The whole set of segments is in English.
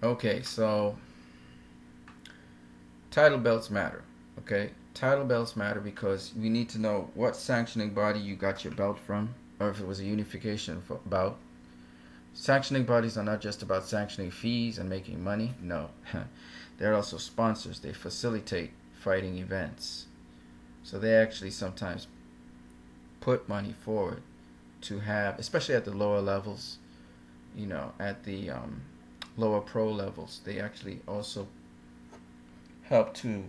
Okay, so title belts matter. Okay, title belts matter because we need to know what sanctioning body you got your belt from, or if it was a unification bout. Sanctioning bodies are not just about sanctioning fees and making money. No, they're also sponsors. They facilitate fighting events. So they actually sometimes put money forward to have, especially at the lower levels, at the lower pro levels, they actually also help to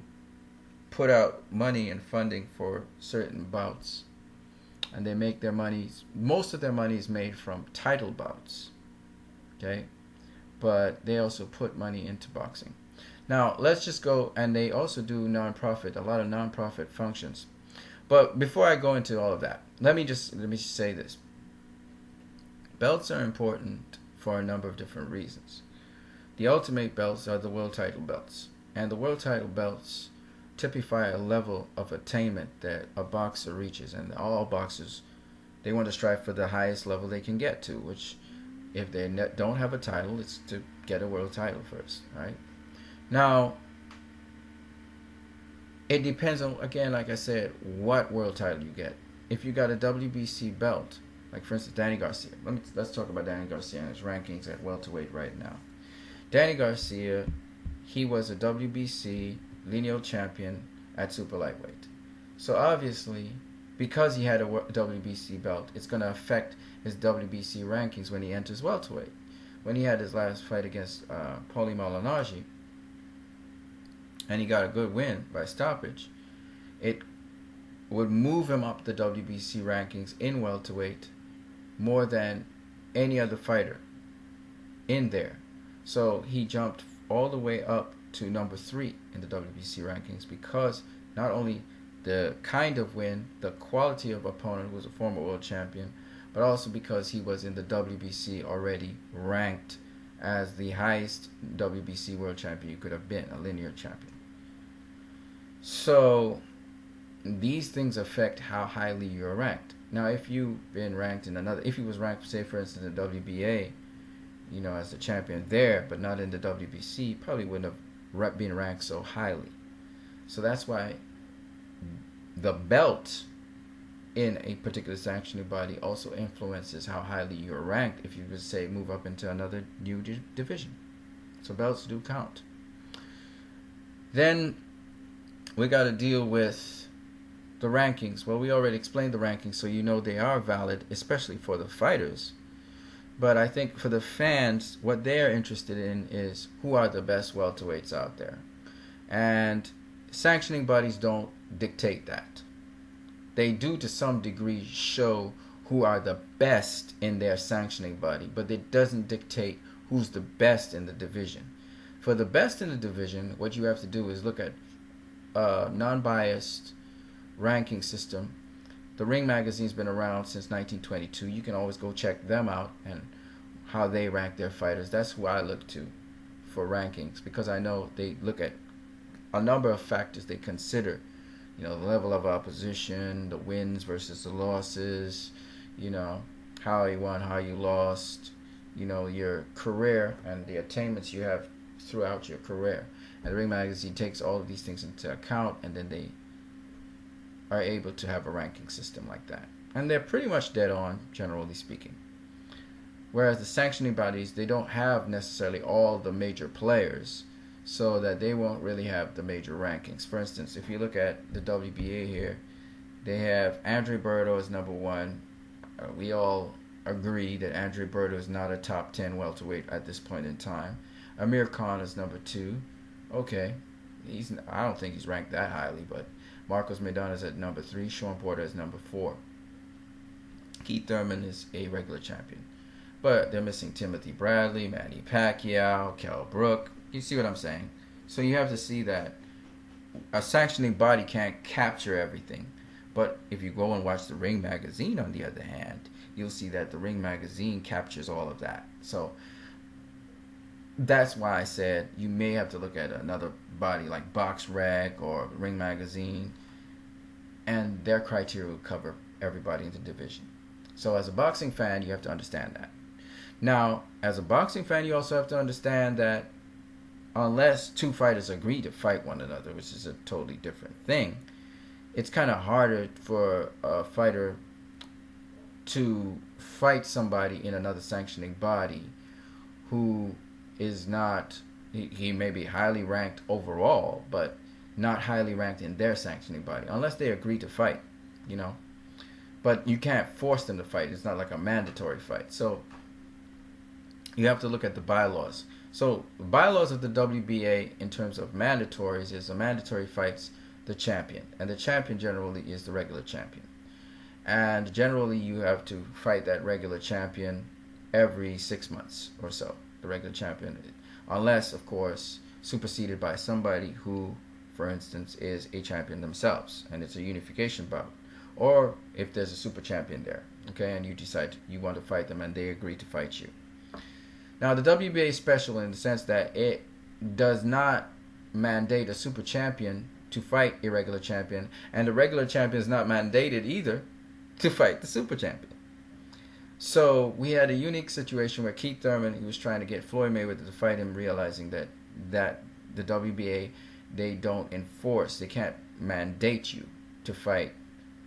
put out money and funding for certain bouts. And they make their money, most of their money is made from title bouts. Okay? But they also put money into boxing. Now, let's just go, and they also do nonprofit, a lot of nonprofit functions. But before I go into all of that, let me just say this. Belts are important for a number of different reasons. The ultimate belts are the world title belts. And the world title belts typify a level of attainment that a boxer reaches. And all boxers, they want to strive for the highest level they can get to, which if they don't have a title, it's to get a world title first, right? Now, it depends on, again, like I said, what world title you get. If you got a WBC belt, like for instance, Danny Garcia. Let's talk about Danny Garcia and his rankings at welterweight right now. Danny Garcia, he was a WBC lineal champion at super lightweight. So obviously, because he had a WBC belt, it's going to affect his WBC rankings when he enters welterweight. When he had his last fight against Paulie Malignaggi, and he got a good win by stoppage, it would move him up the WBC rankings in welterweight more than any other fighter in there. So he jumped all the way up to number 3 in the WBC rankings because not only the kind of win, the quality of opponent who was a former world champion, but also because he was in the WBC already ranked as the highest WBC world champion you could have been, a linear champion. So these things affect how highly you're ranked. Now, if you've been ranked in another, if he was ranked, say for instance, in the WBA, as a champion there, but not in the WBC, probably wouldn't have been ranked so highly. So that's why the belt in a particular sanctioning body also influences how highly you're ranked if you would say move up into another new division. So belts do count. Then we got to deal with the rankings. Well, we already explained the rankings, so they are valid, especially for the fighters. But I think for the fans, what they're interested in is who are the best welterweights out there. And sanctioning bodies don't dictate that. They do to some degree show who are the best in their sanctioning body, but it doesn't dictate who's the best in the division. For the best in the division, what you have to do is look at a non-biased ranking system. The Ring magazine's been around since 1922. You can always go check them out and how they rank their fighters. That's who I look to for rankings because I know they look at a number of factors they consider. The level of opposition, the wins versus the losses, how you won, how you lost, your career and the attainments you have throughout your career. And the Ring magazine takes all of these things into account, and then they are able to have a ranking system like that. And they're pretty much dead on, generally speaking. Whereas the sanctioning bodies, they don't have necessarily all the major players, so that they won't really have the major rankings. For instance, if you look at the WBA here, they have Andre Berto as number 1. We all agree that Andre Berto is not a top 10 welterweight at this point in time. Amir Khan is number 2. Okay, I don't think he's ranked that highly, but Marcos Maidana is at number 3. Sean Porter is number 4. Keith Thurman is a regular champion. But they're missing Timothy Bradley, Manny Pacquiao, Kell Brook. You see what I'm saying? So you have to see that a sanctioning body can't capture everything. But if you go and watch the Ring magazine, on the other hand, you'll see that the Ring magazine captures all of that. So that's why I said you may have to look at another body like Box Rec or Ring magazine, and their criteria will cover everybody in the division. So as a boxing fan, you have to understand that. Now, as a boxing fan, you also have to understand that unless two fighters agree to fight one another, which is a totally different thing, it's kind of harder for a fighter to fight somebody in another sanctioning body who is not, he may be highly ranked overall, but not highly ranked in their sanctioning body, unless they agree to fight, you know. But you can't force them to fight. It's not like a mandatory fight. So you have to look at the bylaws. So the bylaws of the WBA in terms of mandatories is a mandatory fights the champion, and the champion generally is the regular champion. And generally you have to fight that regular champion every 6 months or so, the regular champion, unless of course superseded by somebody who, for instance, is a champion themselves, and it's a unification bout, or if there's a super champion there, okay, and you decide you want to fight them and they agree to fight you. Now the WBA is special in the sense that it does not mandate a super champion to fight a regular champion, and the regular champion is not mandated either to fight the super champion. So we had a unique situation where Keith Thurman, he was trying to get Floyd Mayweather to fight him, realizing that the WBA, they don't enforce, they can't mandate you to fight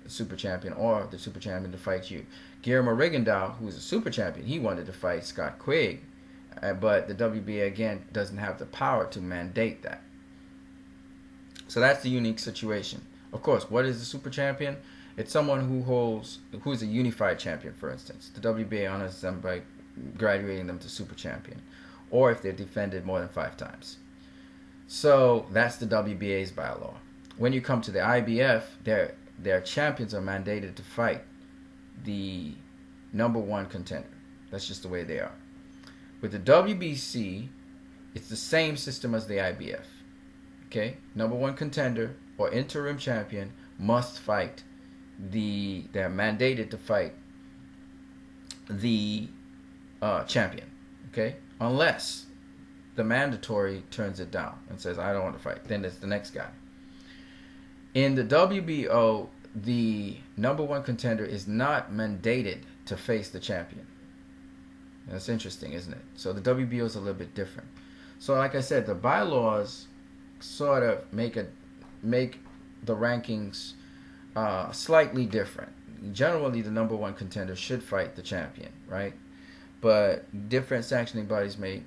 the super champion or the super champion to fight you. Guillermo Rigondeaux, who is a super champion, he wanted to fight Scott Quigg, but the WBA again doesn't have the power to mandate that. So that's the unique situation. Of course, what is the super champion? It's someone who is a unified champion, for instance. The WBA honors them by graduating them to super champion, or if they're defended more than 5 times. So that's the WBA's bylaw. When you come to the IBF, their champions are mandated to fight the #1 contender. That's just the way they are. With the WBC, it's the same system as the IBF. Okay, #1 contender or interim champion must fight they're mandated to fight the champion, okay, unless the mandatory turns it down and says I don't want to fight, then it's the next guy. In the WBO, the #1 contender is not mandated to face the champion. That's interesting, isn't it? So the WBO is a little bit different. So like I said, the bylaws sort of make the rankings slightly different. Generally, the #1 contender should fight the champion, right? But different sanctioning bodies may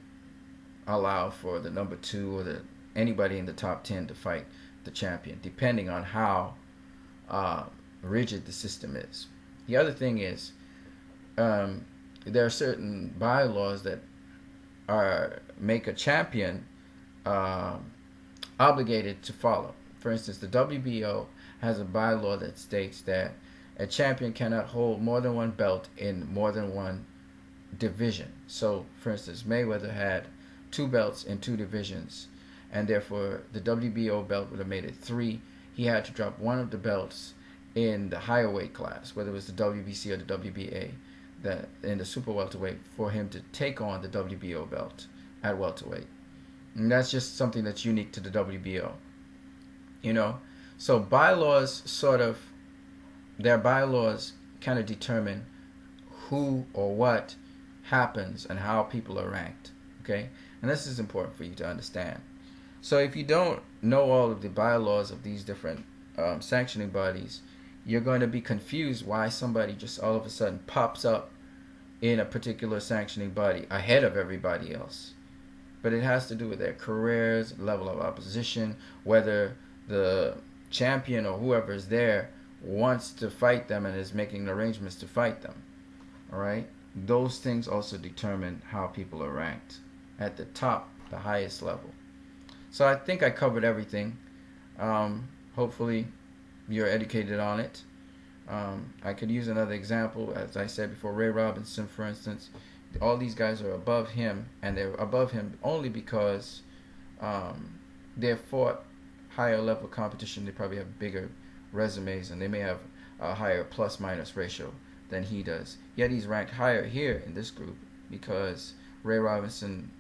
allow for the #2 or anybody in the top 10 to fight the champion, depending on how rigid the system is. The other thing is, there are certain bylaws that make a champion obligated to follow. For instance, the WBO has a bylaw that states that a champion cannot hold more than one belt in more than one division. So, for instance, Mayweather had 2 belts in 2 divisions, and therefore the WBO belt would have made it 3. He had to drop one of the belts in the higher weight class, whether it was the WBC or the WBA, in the super welterweight, for him to take on the WBO belt at welterweight. And that's just something that's unique to the WBO, you know. So their bylaws kind of determine who or what happens and how people are ranked, okay? And this is important for you to understand. So if you don't know all of the bylaws of these different sanctioning bodies, you're going to be confused why somebody just all of a sudden pops up in a particular sanctioning body ahead of everybody else. But it has to do with their careers, level of opposition, whether the champion or whoever is there wants to fight them and is making arrangements to fight them. All right? Those things also determine how people are ranked at the top, the highest level. So I think I covered everything. Hopefully you're educated on it. I could use another example. As I said before, Ray Robinson, for instance, all these guys are above him, and they're above him only because they've fought higher level competition. They probably have bigger resumes, and they may have a higher plus-minus ratio than he does. Yet he's ranked higher here in this group because Ray Robinson,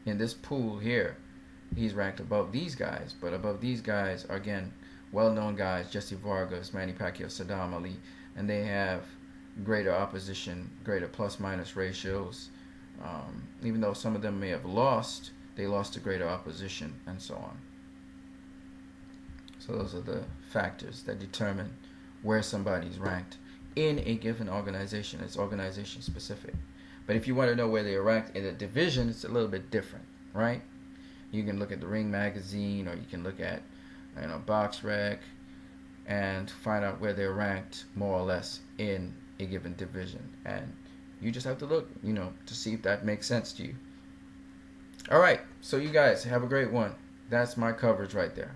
in this pool here, he's ranked above these guys. But above these guys are, again, well-known guys, Jesse Vargas, Manny Pacquiao, Saddam Ali, and they have greater opposition, greater plus-minus ratios. Even though some of them may have lost, they lost to greater opposition, and so on. So those are the factors that determine where somebody's ranked in a given organization. It's organization specific. But if you want to know where they are ranked in a division, it's a little bit different, right? You can look at the Ring magazine, or you can look at, Box Rec, and find out where they're ranked more or less in a given division. And you just have to look, to see if that makes sense to you. All right, so you guys have a great one. That's my coverage right there.